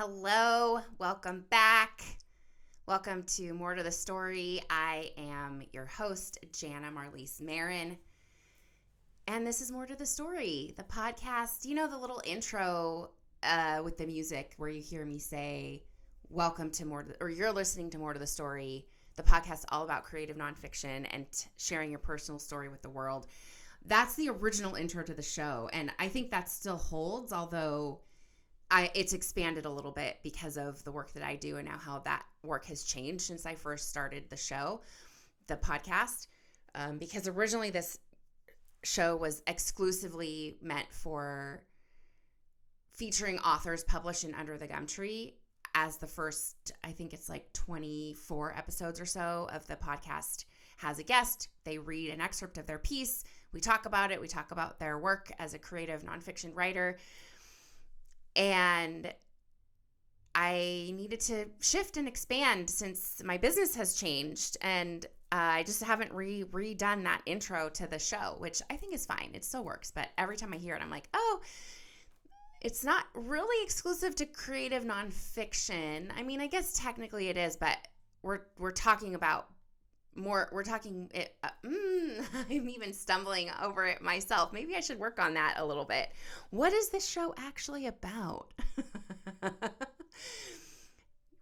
Hello, welcome back. Welcome to More to the Story. I am your host, Janna Marlies Maron. And this is More to the Story, the podcast. You know, the little intro with the music where you hear me say, welcome to or you're listening to More to the Story, the podcast all about creative nonfiction and sharing your personal story with the world. That's the original intro to the show. And I think that still holds, although it's expanded a little bit because of the work that I do and now how that work has changed since I first started the show, the podcast. Because originally this show was exclusively meant for featuring authors published in Under the Gumtree as the first, I think it's like 24 episodes or so of the podcast has a guest. They read an excerpt of their piece. We talk about it. We talk about their work as a creative nonfiction writer. And I needed to shift and expand since my business has changed. And I just haven't redone that intro to the show, which I think is fine. It still works. But every time I hear it, I'm like, oh, it's not really exclusive to creative nonfiction. I mean, I guess technically it is, but we're talking about more. We're talking it. I'm even stumbling over it myself. Maybe I should work on that a little bit. What is this show actually about?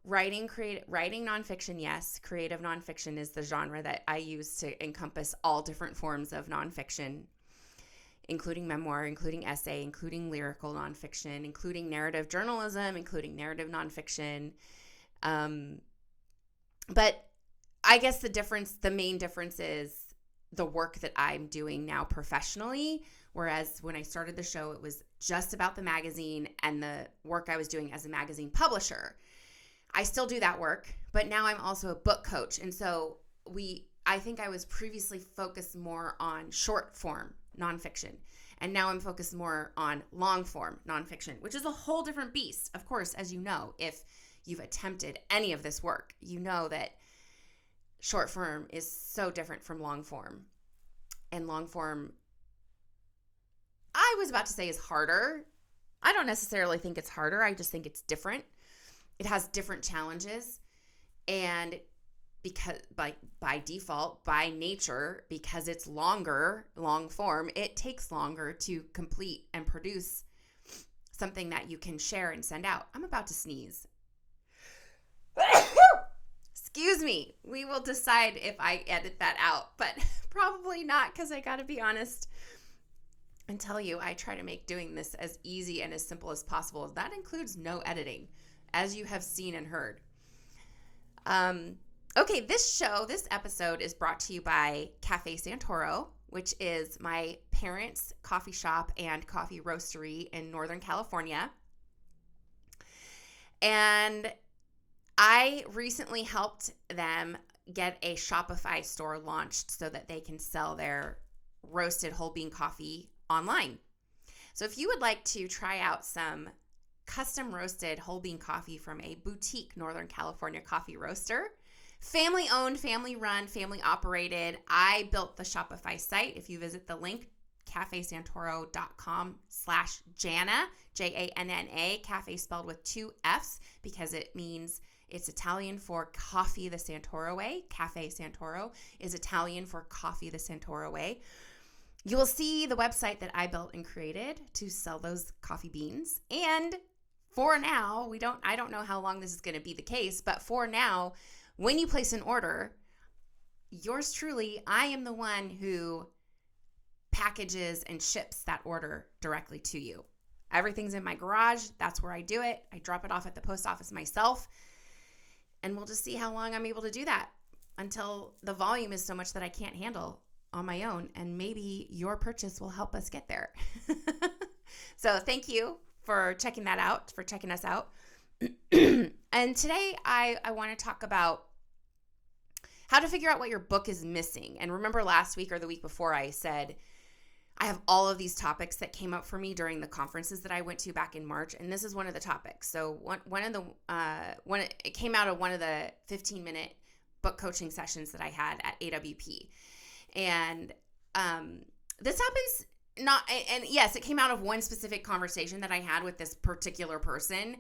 Writing nonfiction, yes. Creative nonfiction is the genre that I use to encompass all different forms of nonfiction, including memoir, including essay, including lyrical nonfiction, including narrative journalism, including narrative nonfiction. But I guess the main difference is the work that I'm doing now professionally, whereas when I started the show, it was just about the magazine and the work I was doing as a magazine publisher. I still do that work, but now I'm also a book coach. And so I think I was previously focused more on short form nonfiction. And now I'm focused more on long form nonfiction, which is a whole different beast. Of course, as you know, if you've attempted any of this work, you know that short form is so different from long form. And long form, I was about to say, is harder. I don't necessarily think it's harder. I just think it's different. It has different challenges. And because by default, by nature, because it's longer, long form, it takes longer to complete and produce something that you can share and send out. I'm about to sneeze. Excuse me. We will decide if I edit that out, but probably not, because I got to be honest and tell you, I try to make doing this as easy and as simple as possible. That includes no editing, as you have seen and heard. Okay, this episode is brought to you by Cafe Santoro, which is my parents' coffee shop and coffee roastery in Northern California. And I recently helped them get a Shopify store launched so that they can sell their roasted whole bean coffee online. So if you would like to try out some custom roasted whole bean coffee from a boutique Northern California coffee roaster, family owned, family run, family operated, I built the Shopify site. If you visit the link, cafesantoro.com/Janna, Janna, cafe spelled with 2 F's because it means it's Italian for coffee the Santoro way. Cafe Santoro is Italian for coffee the Santoro way. You will see the website that I built and created to sell those coffee beans. And for now, I don't know how long this is going to be the case, but for now, when you place an order, yours truly, I am the one who packages and ships that order directly to you. Everything's in my garage. That's where I do it. I drop it off at the post office myself. And we'll just see how long I'm able to do that until the volume is so much that I can't handle on my own. And maybe your purchase will help us get there. So thank you for checking us out. And today I want to talk about how to figure out what your book is missing. And remember last week or the week before I said I have all of these topics that came up for me during the conferences that I went to back in March, and this is one of the topics. So it came out of one of the 15-minute book coaching sessions that I had at AWP, and this happens yes, it came out of one specific conversation that I had with this particular person,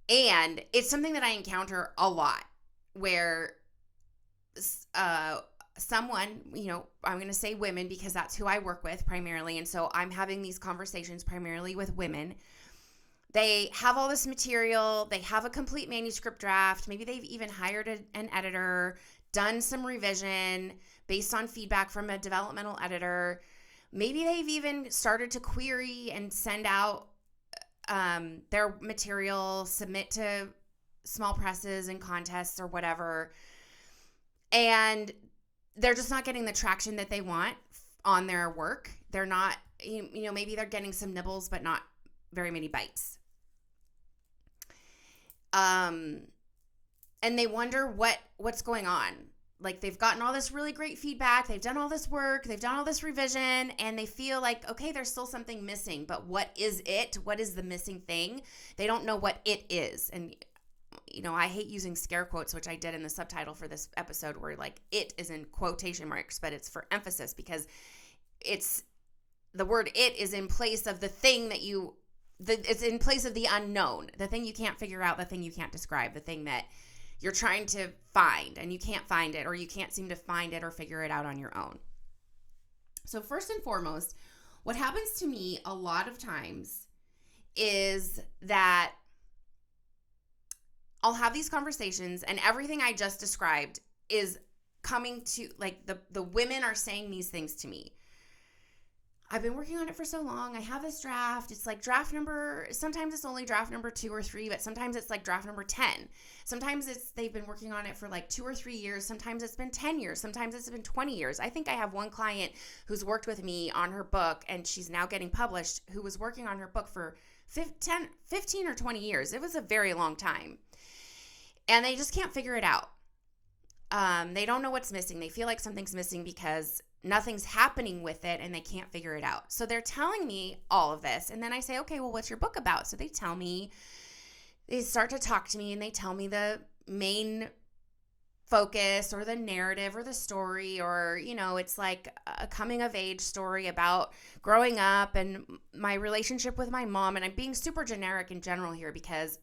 And it's something that I encounter a lot where someone, I'm going to say women because that's who I work with primarily. And so I'm having these conversations primarily with women. They have all this material. They have a complete manuscript draft. Maybe they've even hired an editor, done some revision based on feedback from a developmental editor. Maybe they've even started to query and send out their material, submit to small presses and contests or whatever. And they're just not getting the traction that they want on their work. They're not, maybe they're getting some nibbles, but not very many bites. And they wonder what's going on. Like, they've gotten all this really great feedback. They've done all this work. They've done all this revision, and they feel like, okay, there's still something missing, but what is it? What is the missing thing? They don't know what it is. And, I hate using scare quotes, which I did in the subtitle for this episode, where like it is in quotation marks, but it's for emphasis because the word it is in place of the thing that it's in place of the unknown, the thing you can't figure out, the thing you can't describe, the thing that you're trying to find and you can't find it, or you can't seem to find it or figure it out on your own. So first and foremost, what happens to me a lot of times is that I'll have these conversations and everything I just described is coming to, like, the women are saying these things to me. I've been working on it for so long. I have this draft. It's like sometimes it's only draft number 2 or 3, but sometimes it's like draft number 10. Sometimes they've been working on it for like 2 or 3 years. Sometimes it's been 10 years. Sometimes it's been 20 years. I think I have one client who's worked with me on her book, and she's now getting published, who was working on her book for 15 or 20 years. It was a very long time. And they just can't figure it out. They don't know what's missing. They feel like something's missing because nothing's happening with it and they can't figure it out. So they're telling me all of this. And then I say, okay, well, what's your book about? So they start to talk to me and they tell me the main focus or the narrative or the story, or, it's like a coming of age story about growing up and my relationship with my mom. And I'm being super generic in general here because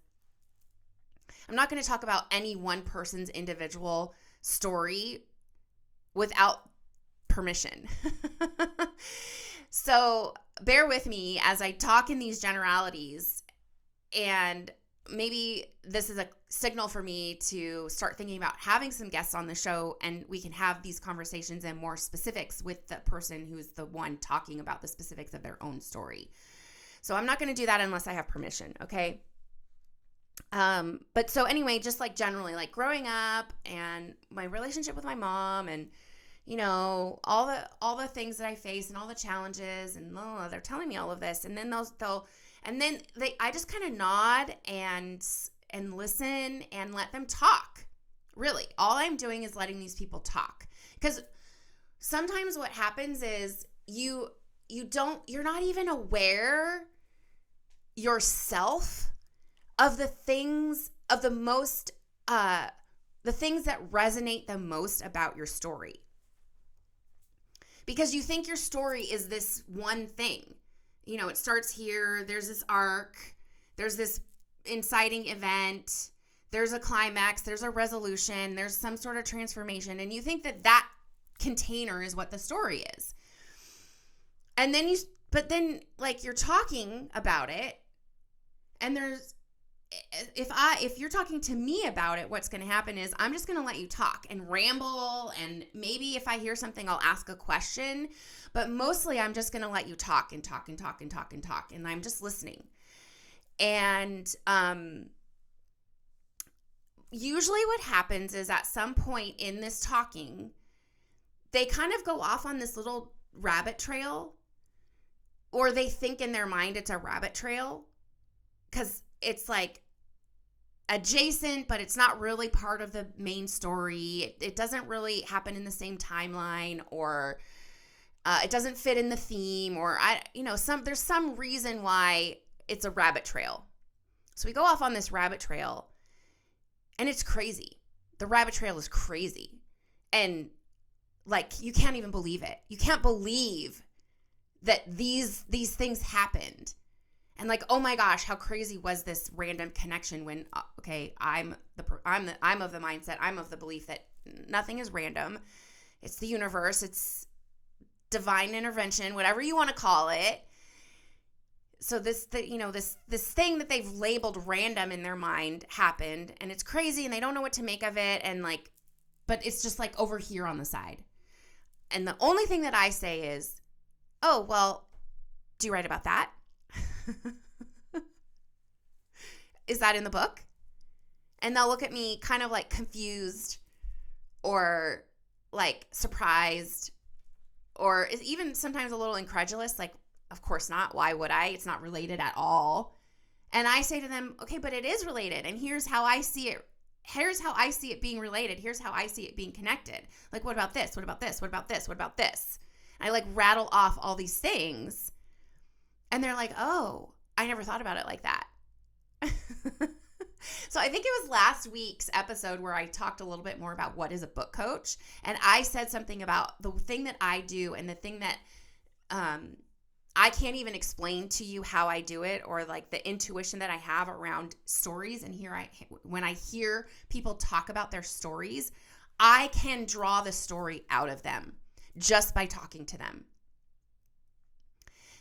I'm not going to talk about any one person's individual story without permission. So bear with me as I talk in these generalities, and maybe this is a signal for me to start thinking about having some guests on the show, and we can have these conversations and more specifics with the person who's the one talking about the specifics of their own story. So I'm not going to do that unless I have permission, okay? But so anyway, just like generally, like growing up and my relationship with my mom and, all the things that I face and all the challenges, and they're telling me all of this. And then I just kind of nod and listen and let them talk. Really, all I'm doing is letting these people talk. Because sometimes what happens is you're not even aware yourself of the things that resonate the most about your story. Because you think your story is this one thing. It starts here, there's this arc, there's this inciting event, there's a climax, there's a resolution, there's some sort of transformation, and you think that container is what the story is. And then you're talking about it, and if you're talking to me about it, what's going to happen is I'm just going to let you talk and ramble, and maybe if I hear something, I'll ask a question, but mostly I'm just going to let you talk and talk and talk and talk and talk, and I'm just listening. And usually what happens is at some point in this talking, they kind of go off on this little rabbit trail, or they think in their mind it's a rabbit trail, because it's like adjacent, but it's not really part of the main story. It doesn't really happen in the same timeline, or it doesn't fit in the theme, or there's some reason why it's a rabbit trail. So we go off on this rabbit trail, and it's crazy. The rabbit trail is crazy. And like, you can't even believe it. You can't believe that these things happened. And like, oh my gosh, how crazy was this random connection when, okay, I'm of the mindset, I'm of the belief that nothing is random. It's the universe. It's divine intervention, whatever you want to call it. So this thing that they've labeled random in their mind happened, and it's crazy, and they don't know what to make of it, and like, but it's just like over here on the side. And the only thing that I say is, oh, well, do you write about that? Is that in the book? And they'll look at me kind of like confused or like surprised or even sometimes a little incredulous, like, of course not. Why would I? It's not related at all. And I say to them, okay, but it is related. And here's how I see it. Here's how I see it being related. Here's how I see it being connected. Like, what about this? What about this? What about this? What about this? And I like rattle off all these things. And they're like, oh, I never thought about it like that. So I think it was last week's episode where I talked a little bit more about what is a book coach. And I said something about the thing that I do and the thing that I can't even explain to you how I do it, or like the intuition that I have around stories. And when I hear people talk about their stories, I can draw the story out of them just by talking to them.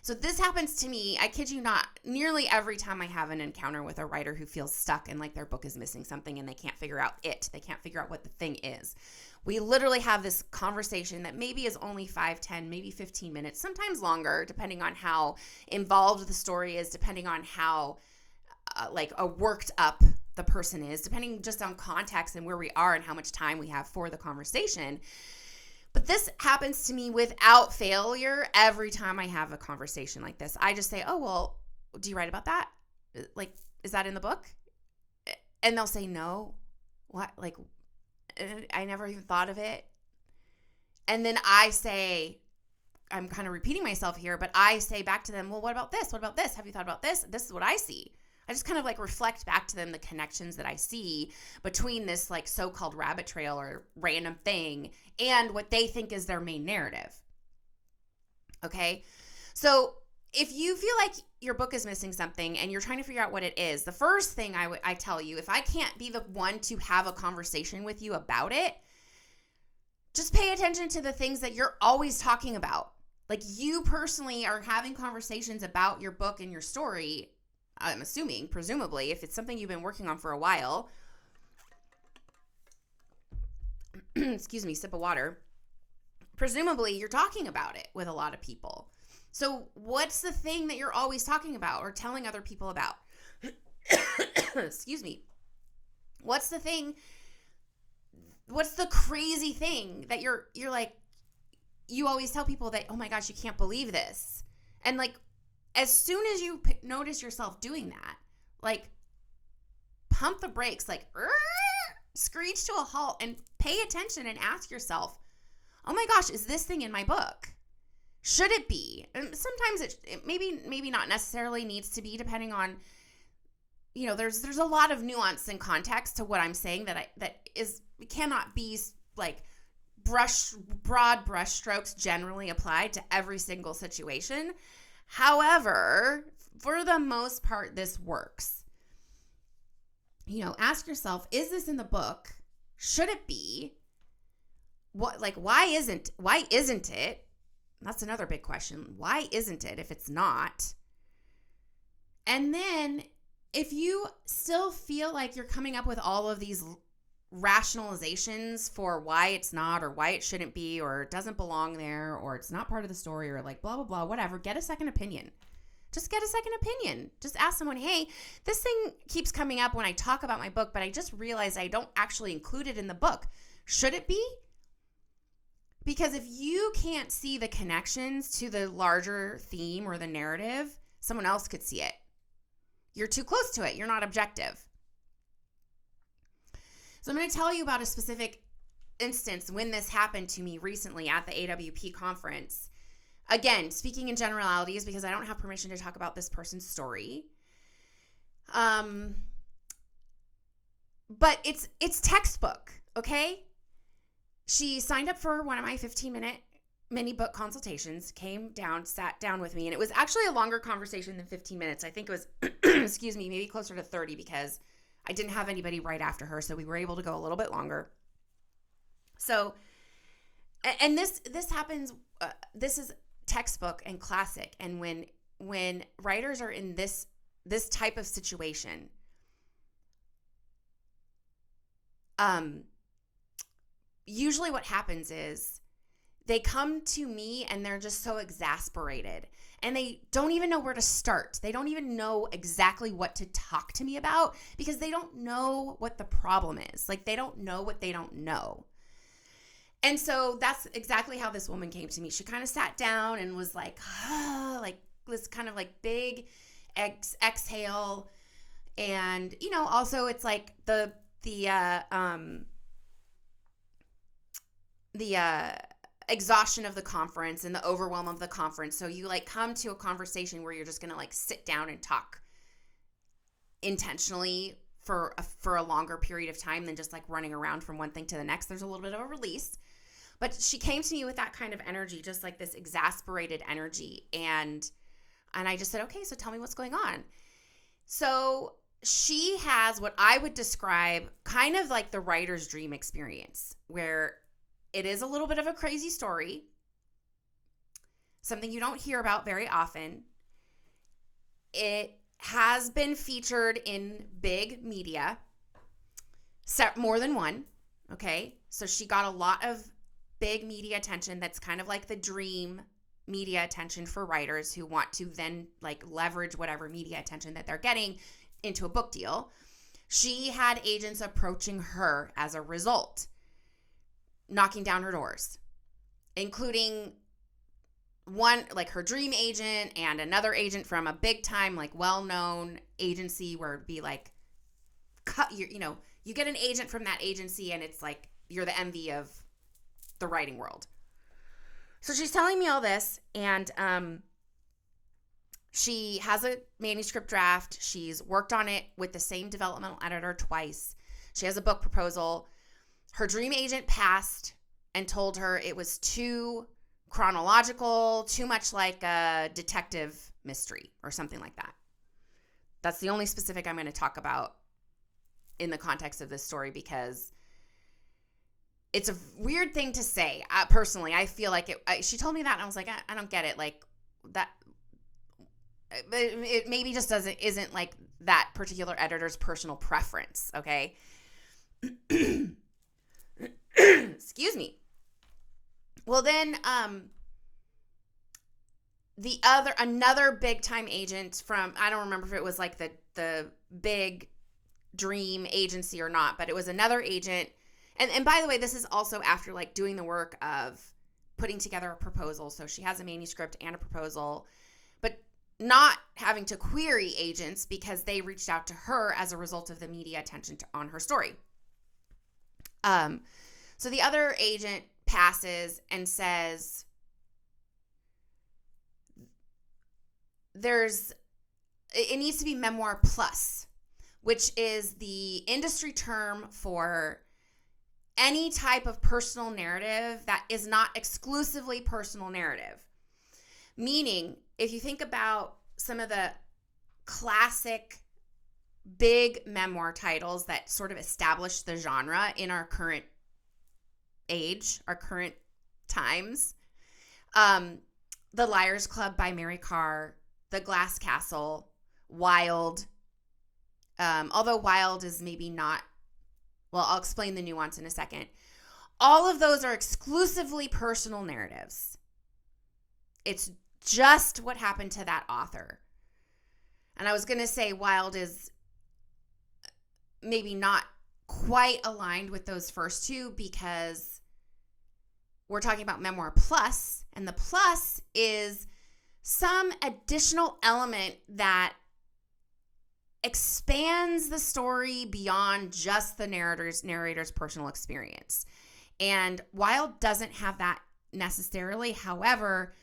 So this happens to me, I kid you not, nearly every time I have an encounter with a writer who feels stuck and like their book is missing something and they can't figure out it. They can't figure out what the thing is. We literally have this conversation that maybe is only 5, 10, maybe 15 minutes, sometimes longer, depending on how involved the story is, depending on how worked up the person is, depending just on context and where we are and how much time we have for the conversation. But this happens to me without failure every time I have a conversation like this. I just say, oh, well, do you write about that? Like, is that in the book? And they'll say, no. What? Like, I never even thought of it. And then I say, I'm kind of repeating myself here, but I say back to them, well, what about this? What about this? Have you thought about this? This is what I see. I just kind of like reflect back to them the connections that I see between this like so-called rabbit trail or random thing and what they think is their main narrative. Okay? So if you feel like your book is missing something and you're trying to figure out what it is, the first thing I tell you, if I can't be the one to have a conversation with you about it, just pay attention to the things that you're always talking about. Like you personally are having conversations about your book and your story, I'm assuming, presumably, if it's something you've been working on for a while. Excuse me, sip of water. Presumably, you're talking about it with a lot of people. So what's the thing that you're always talking about or telling other people about? Excuse me. What's the thing? What's the crazy thing that you're like, you always tell people that, oh my gosh, you can't believe this. And like, as soon as you notice yourself doing that, like pump the brakes, like screech to a halt and pay attention and ask yourself, oh my gosh, is this thing in my book? Should it be? And sometimes it maybe not necessarily needs to be, depending on, you know, there's a lot of nuance and context to what I'm saying that cannot be like broad brush strokes generally applied to every single situation. However, for the most part, this works. You know, ask yourself, is this in the book? Should it be? Why isn't it? That's another big question. Why isn't it if it's not? And then if you still feel like you're coming up with all of these rationalizations for why it's not, or why it shouldn't be, or it doesn't belong there, or it's not part of the story, or like blah, blah, blah, whatever, get a second opinion. Just get a second opinion. Just ask someone, hey, this thing keeps coming up when I talk about my book, but I just realized I don't actually include it in the book. Should it be? Because if you can't see the connections to the larger theme or the narrative, someone else could see it. You're too close to it. You're not objective. So I'm going to tell you about a specific instance when this happened to me recently at the AWP conference. Again, speaking in generalities because I don't have permission to talk about this person's story. But it's textbook, okay? She signed up for one of my 15-minute mini book consultations, came down, sat down with me, and it was actually a longer conversation than 15 minutes. I think it was, excuse me, maybe closer to 30 because I didn't have anybody right after her, so we were able to go a little bit longer. So, and this happens, this is textbook and classic, and when writers are in this type of situation, usually what happens is they come to me and they're just so exasperated and they don't even know where to start. They don't even know exactly what to talk to me about because they don't know what the problem is. Like, they don't know what they don't know. And so that's exactly how this woman came to me. She kind of sat down and was like, like this kind of like big exhale. And, you know, also it's like the exhaustion of the conference and the overwhelm of the conference. So you like come to a conversation where you're just going to like sit down and talk intentionally for a longer period of time than just like running around from one thing to the next. There's a little bit of a release. But she came to me with that kind of energy, just like this exasperated energy. And I just said, okay, so tell me what's going on. So she has what I would describe kind of like the writer's dream experience, where it is a little bit of a crazy story, something you don't hear about very often. It has been featured in big media, more than one, okay? So she got a lot of big media attention. That's kind of like the dream media attention for writers who want to then like leverage whatever media attention that they're getting into a book deal. She had agents approaching her as a result, knocking down her doors, including one, like her dream agent and another agent from a big time, like well-known agency where it'd be like, you get an agent from that agency and it's like, you're the envy of the writing world. So she's telling me all this, and she has a manuscript draft. She's worked on it with the same developmental editor twice. She has a book proposal. Her dream agent passed and told her it was too chronological, too much like a detective mystery or something like that. That's the only specific I'm going to talk about in the context of this story because it's a weird thing to say. Personally, I feel like she told me that and I was like, I don't get it. Like that, it maybe just isn't like that particular editor's personal preference. Okay. Excuse me. Well, then, another big time agent from, I don't remember if it was like the big dream agency or not, but it was another agent. And by the way, this is also after like doing the work of putting together a proposal. So she has a manuscript and a proposal, but not having to query agents because they reached out to her as a result of the media attention on her story. So the other agent passes and says, it needs to be memoir-plus, which is the industry term for any type of personal narrative that is not exclusively personal narrative. Meaning, if you think about some of the classic big memoir titles that sort of established the genre in our current age, our current times, The Liar's Club by Mary Karr, The Glass Castle, Wild, although Wild is maybe not, well, I'll explain the nuance in a second. All of those are exclusively personal narratives. It's just what happened to that author. And I was going to say Wild is maybe not quite aligned with those first two because we're talking about memoir plus, and the plus is some additional element that expands the story beyond just the narrator's personal experience. And Wild doesn't have that necessarily. However,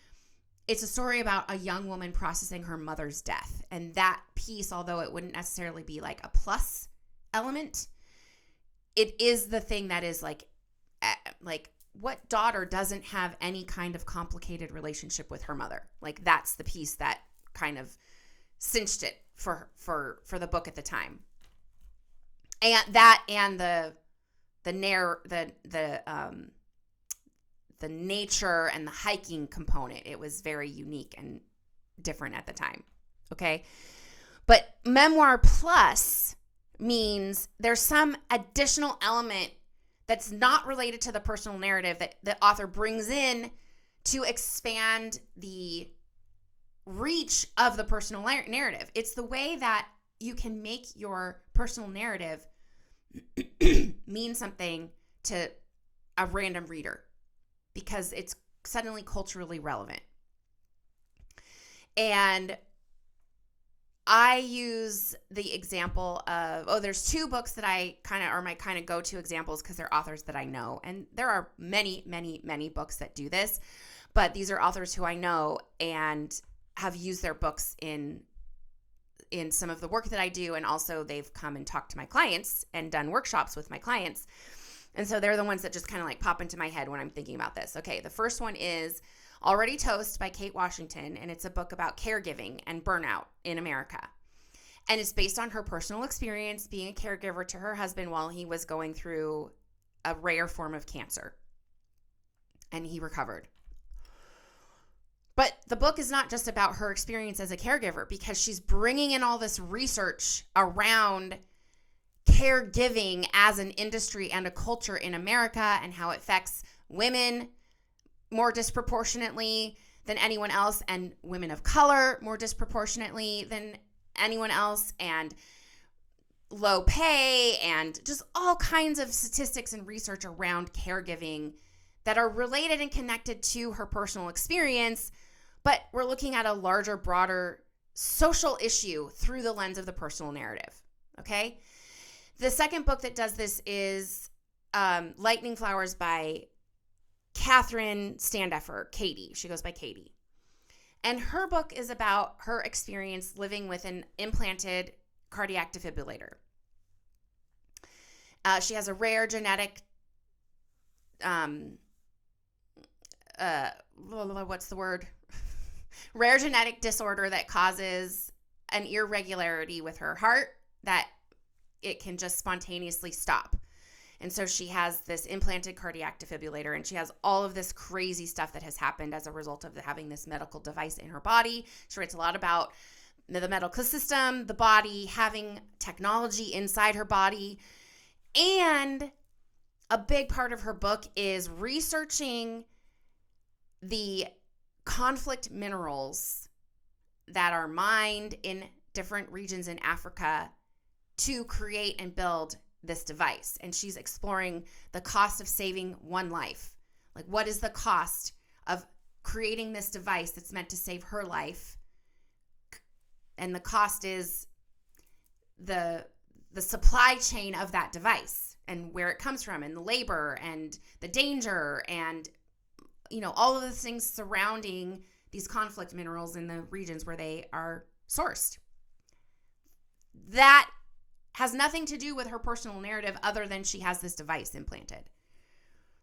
it's a story about a young woman processing her mother's death. And that piece, although it wouldn't necessarily be like a plus element, it is the thing that is like what daughter doesn't have any kind of complicated relationship with her mother? Like, that's the piece that kind of cinched it for the book at the time. And that, and the nature and the hiking component, it was very unique and different at the time. Okay. But memoir plus means there's some additional element that's not related to the personal narrative that the author brings in to expand the reach of the personal narrative. It's the way that you can make your personal narrative mean something to a random reader because it's suddenly culturally relevant. And I use the example of, there's two books that I are my kind of go-to examples because they're authors that I know. And there are many, many, many books that do this, but these are authors who I know and have used their books in some of the work that I do. And also they've come and talked to my clients and done workshops with my clients. And so they're the ones that just kind of like pop into my head when I'm thinking about this. Okay, the first one is Already Toast by Kate Washington, and it's a book about caregiving and burnout in America. And it's based on her personal experience being a caregiver to her husband while he was going through a rare form of cancer. And he recovered. But the book is not just about her experience as a caregiver, because she's bringing in all this research around caregiving as an industry and a culture in America and how it affects women more disproportionately than anyone else, and women of color more disproportionately than anyone else, and low pay, and just all kinds of statistics and research around caregiving that are related and connected to her personal experience, but we're looking at a larger, broader social issue through the lens of the personal narrative, okay? The second book that does this is Lightning Flowers by Katherine Standefer, Katie. She goes by Katie. And her book is about her experience living with an implanted cardiac defibrillator. She has a rare genetic, rare genetic disorder that causes an irregularity with her heart that it can just spontaneously stop. And so she has this implanted cardiac defibrillator, and she has all of this crazy stuff that has happened as a result of having this medical device in her body. She writes a lot about the medical system, the body, having technology inside her body. And a big part of her book is researching the conflict minerals that are mined in different regions in Africa to create and build this device. And she's exploring the cost of saving one life. Like, what is the cost of creating this device that's meant to save her life? And the cost is the supply chain of that device and where it comes from, and the labor and the danger, and all of the things surrounding these conflict minerals in the regions where they are sourced. That has nothing to do with her personal narrative other than she has this device implanted.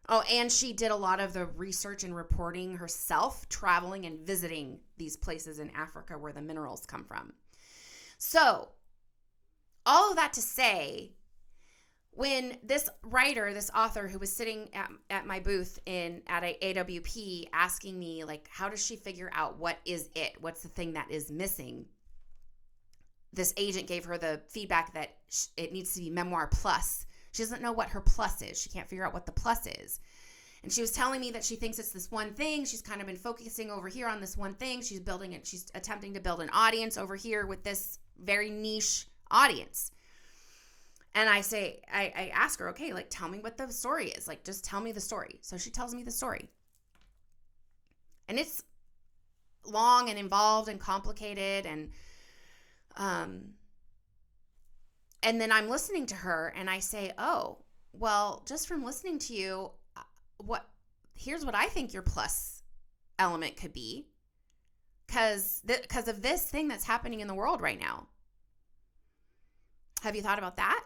Oh, and she did a lot of the research and reporting herself, traveling and visiting these places in Africa where the minerals come from. So, all of that to say, when this writer, this author who was sitting at my booth at a AWP asking me, like, how does she figure out what is it? What's the thing that is missing? This agent gave her the feedback that it needs to be memoir plus. She doesn't know what her plus is. She can't figure out what the plus is. And she was telling me that she thinks it's this one thing. She's kind of been focusing over here on this one thing. She's building it. She's attempting to build an audience over here with this very niche audience. And I ask her, okay, like, tell me what the story is. Like, just tell me the story. So she tells me the story. And it's long and involved and complicated, and then I'm listening to her and I say, oh, well, just from listening to you, here's what I think your plus element could be, because of this thing that's happening in the world right now. Have you thought about that?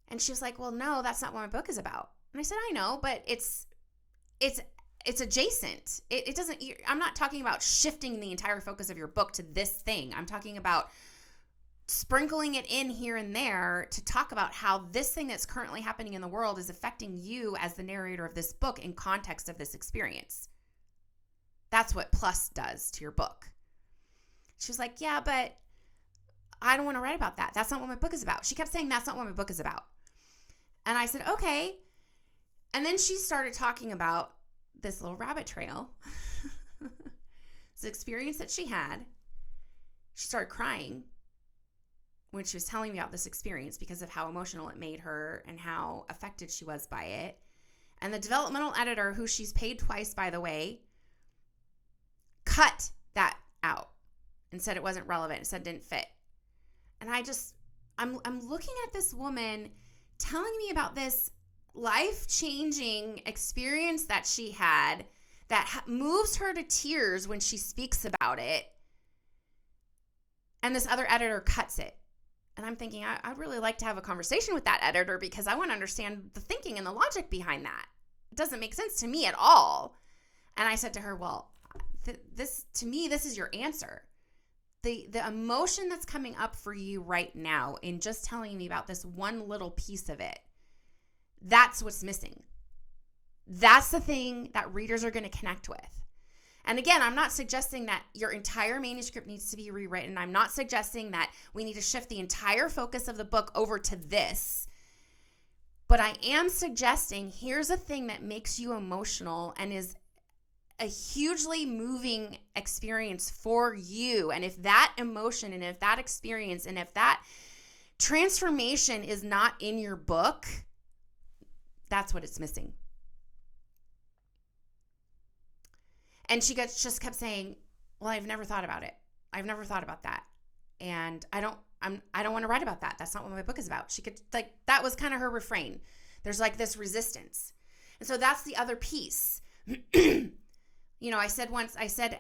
And she was like, well, no, that's not what my book is about. And I said, I know, but it's adjacent. It doesn't, I'm not talking about shifting the entire focus of your book to this thing. I'm talking about sprinkling it in here and there to talk about how this thing that's currently happening in the world is affecting you as the narrator of this book in context of this experience. That's what plus does to your book. She was like, yeah, but I don't want to write about that. That's not what my book is about. She kept saying, that's not what my book is about. And I said, okay. And then she started talking about this little rabbit trail. This experience that she had. She started crying when she was telling me about this experience because of how emotional it made her and how affected she was by it. And the developmental editor, who she's paid twice, by the way, cut that out and said it wasn't relevant. It said it didn't fit. And I'm looking at this woman telling me about this life-changing experience that she had that moves her to tears when she speaks about it. And this other editor cuts it. And I'm thinking, I'd really like to have a conversation with that editor because I want to understand the thinking and the logic behind that. It doesn't make sense to me at all. And I said to her, well, this is your answer. The emotion that's coming up for you right now in just telling me about this one little piece of it, that's what's missing. That's the thing that readers are going to connect with. And again, I'm not suggesting that your entire manuscript needs to be rewritten. I'm not suggesting that we need to shift the entire focus of the book over to this. But I am suggesting here's a thing that makes you emotional and is a hugely moving experience for you. And if that emotion and if that experience and if that transformation is not in your book, that's what it's missing. And she just kept saying, well, I've never thought about it. I've never thought about that. And I don't want to write about that. That's not what my book is about. She could, that was kind of her refrain. There's this resistance. And so that's the other piece. I said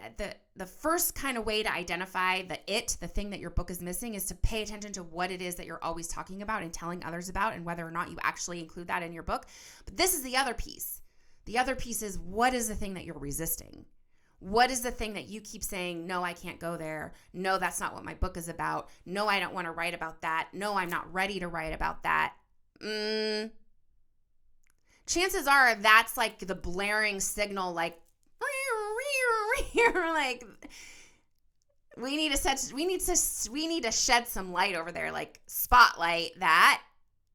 the first kind of way to identify the thing that your book is missing is to pay attention to what it is that you're always talking about and telling others about and whether or not you actually include that in your book. But this is the other piece. The other piece is, what is the thing that you're resisting? What is the thing that you keep saying, no, I can't go there. No, that's not what my book is about. No, I don't want to write about that. No, I'm not ready to write about that. Chances are that's the blaring signal, we need to shed some light over there, spotlight that,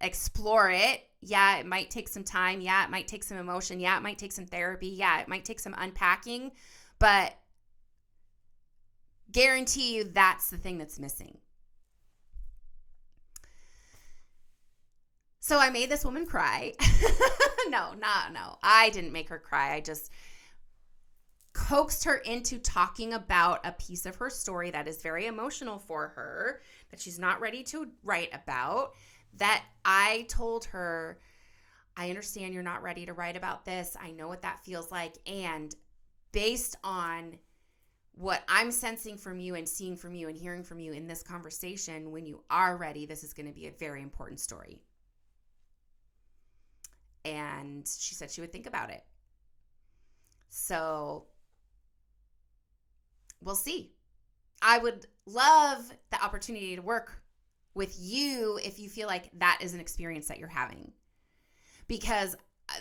explore it. Yeah, it might take some time. Yeah, it might take some emotion. Yeah, it might take some therapy. Yeah, it might take some unpacking, but guarantee you that's the thing that's missing. So I made this woman cry. No. I didn't make her cry. I just coaxed her into talking about a piece of her story that is very emotional for her, that she's not ready to write about, that I told her, I understand you're not ready to write about this. I know what that feels like. And based on what I'm sensing from you and seeing from you and hearing from you in this conversation, when you are ready, this is going to be a very important story. And she said she would think about it. So we'll see. I would love the opportunity to work with you if you feel like that is an experience that you're having. Because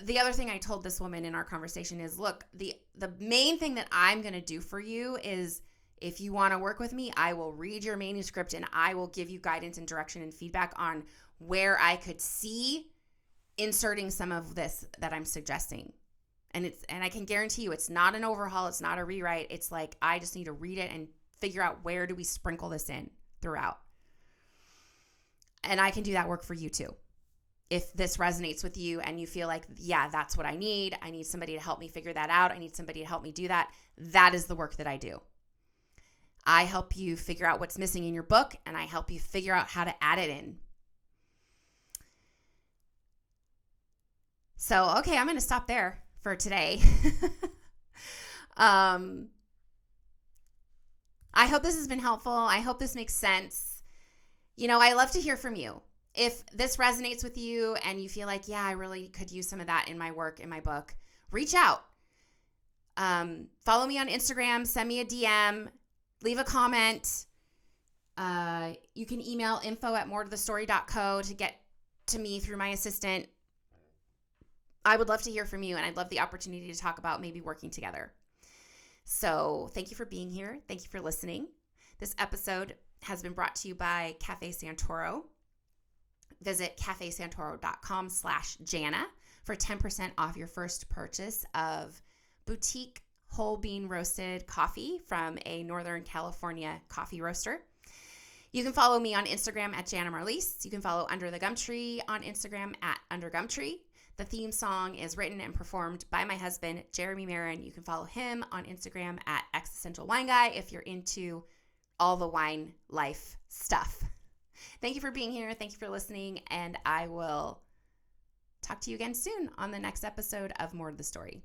the other thing I told this woman in our conversation is, look, the main thing that I'm going to do for you is, if you want to work with me, I will read your manuscript and I will give you guidance and direction and feedback on where I could see inserting some of this that I'm suggesting. And I can guarantee you it's not an overhaul, it's not a rewrite. It's I just need to read it and figure out where do we sprinkle this in throughout. And I can do that work for you too. If this resonates with you and you feel like, yeah, that's what I need somebody to help me figure that out. I need somebody to help me do that. That is the work that I do. I help you figure out what's missing in your book, and I help you figure out how to add it in. So, okay, I'm going to stop there for today. I hope this has been helpful. I hope this makes sense. I love to hear from you. if this resonates with you and you feel like, yeah, I really could use some of that in my work, in my book, reach out. Follow me on Instagram, send me a DM, leave a comment. You can email info@moretothestory.co to get to me through my assistant. I would love to hear from you, and I'd love the opportunity to talk about maybe working together. So thank you for being here. Thank you for listening. This episode has been brought to you by Cafe Santoro. Visit cafesantoro.com/Janna for 10% off your first purchase of boutique whole bean roasted coffee from a Northern California coffee roaster. You can follow me on Instagram at Janna Marlies. You can follow Under the Gumtree on Instagram at Under Gumtree. The theme song is written and performed by my husband, Jeremy Maron. You can follow him on Instagram at Existential Wine Guy if you're into all the wine life stuff. Thank you for being here. Thank you for listening. And I will talk to you again soon on the next episode of More to the Story.